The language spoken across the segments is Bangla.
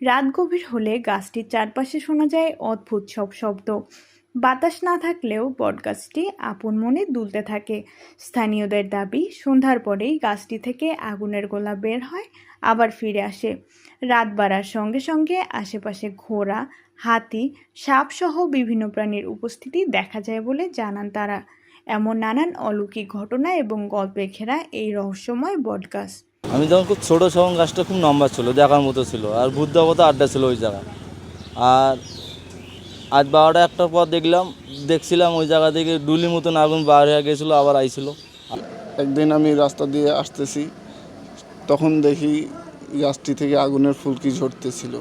রাত গভীর হলে গাছটির চারপাশে শোনা যায় অদ্ভুত সব শব্দ। বাতাস না থাকলেও বটগাছটি আপন মনে দুলতে থাকে। স্থানীয়দের দাবি, সন্ধ্যার পরেই গাছটি থেকে আগুনের গোলা বের হয়, আবার ফিরে আসে। রাত বাড়ার সঙ্গে সঙ্গে আশেপাশে ঘোড়া, হাতি, সাপসহ বিভিন্ন প্রাণীর উপস্থিতি দেখা যায় বলে জানান তারা। এমন নানান অলৌকিক ঘটনা এবং গল্পে ঘেরা এই রহস্যময় বটগাছ। আমি যখন খুব ছোটো তখন গাছটা খুব লম্বা ছিল, দেখার মতো ছিল, আর ভূত দেবতা আড্ডা ছিল ওই জায়গায়। আর আজ 12টা একটার পর দেখছিলাম ওই জায়গা থেকে ডুলি মতন আগুন বার হয়ে গেছিলো, আবার আইছিল। একদিন আমি রাস্তা দিয়ে আসতেছি, তখন দেখি গাছটি থেকে আগুনের ফুলকি ঝরতেছিল।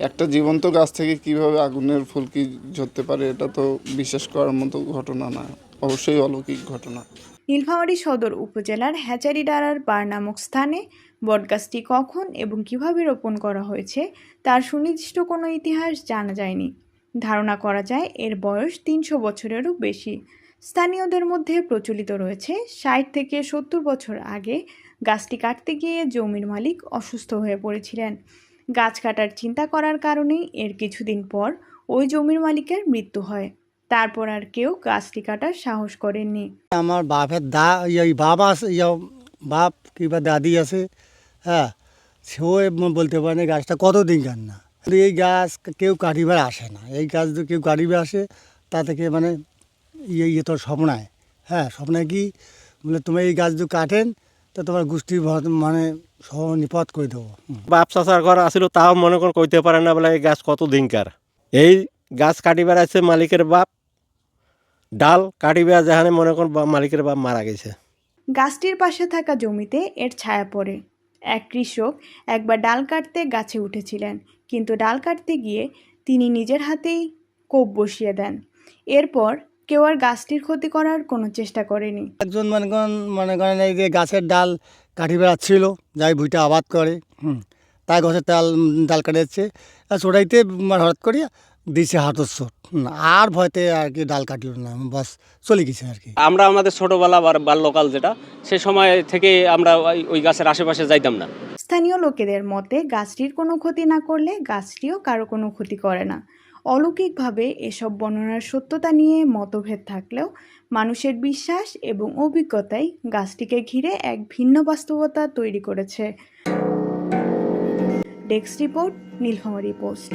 একটা জীবন্ত গাছ থেকে কিভাবে আগুনের ফুলকি ঝরতে পারে, এটা তো বিশ্বাস করার মতো ঘটনা না, অবশ্যই অলৌকিক ঘটনা। নীলফামারী সদর উপজেলার হ্যাচারীডাঁড়ার পাড় নামক স্থানে বটগাছটি কখন এবং কিভাবে রোপণ করা হয়েছে তার সুনির্দিষ্ট কোনো ইতিহাস জানা যায়নি। ধারণা করা যায় এর বয়স ৩০০ বছরেরও বেশি। স্থানীয়দের মধ্যে প্রচলিত রয়েছে ৬০ থেকে ৭০ বছর আগে গাছটি কাটতে গিয়ে জমির মালিক অসুস্থ হয়ে পড়েছিলেন। গাছ কাটার চিন্তা করার কারণেই এর কিছুদিন পর ওই জমির মালিকের মৃত্যু হয়। তারপর আর কেউ গাছটি কাটার সাহস করেননি। আমার বাপের বাপ কিংবা দাদি আছে, হ্যাঁ, সেও বলতে পারে না গাছটা কতদিন কার না। কিন্তু এই গাছ কেউ কাটিবার আসে না। এই গাছ যদি কেউ কাটিবে আসে, তা থেকে মানে তো স্বপ্নায়, হ্যাঁ, স্বপ্নায় কি বলে, তোমার এই গাছ যদি কাটেন তো তোমার গোষ্ঠী মানে সহ নিপদ করে দেবো। বাপ চাচার ঘর আসিল, তাও মনে করেন কইতে পারে না বলে এই গাছ কত দিনকার। এই গাছ কাটিবার আছে মালিকের বাপ, ডাল কাটিবার যেখানে মনে করেন মালিকের বাপ মারা গেছে। গাছটির পাশে থাকা জমিতে এর ছায়া পড়ে। এক কৃষক একবার ডাল কাটতে গাছে উঠেছিলেন, কিন্তু ডাল কাটতে গিয়ে তিনি নিজের হাতেই কোপ বসিয়ে দেন। এরপর কেউ আর গাছটির ক্ষতি করার কোনো চেষ্টা করেনি। একজন মনে করেন এই যে গাছের ডাল কাটিবার আসছিল, যাই ভুইটা আবাদ করে, তাই গাছের ডাল কাটাচ্ছে, আর চোটাইতে হঠাৎ করে দিছে হাতের চোট, আর ভয়তে আর কি ডাল কাটল না, বাস চলে গেছে আর কি। আমরা আমাদের ছোটোবেলা বাল্যকাল যেটা, সে সময় থেকে আমরা ওই গাছের আশেপাশে যাইতাম না। স্থানীয় লোকেদের মতে গাছটির কোনো ক্ষতি না করলে গাছটিও কারো কোনো ক্ষতি করে না। অলৌকিকভাবে এসব বর্ণনার সত্যতা নিয়ে মতভেদ থাকলেও মানুষের বিশ্বাস এবং অভিজ্ঞতাই গাছটিকে ঘিরে এক ভিন্ন বাস্তবতা তৈরি করেছে। Desk report, Nilphamari post.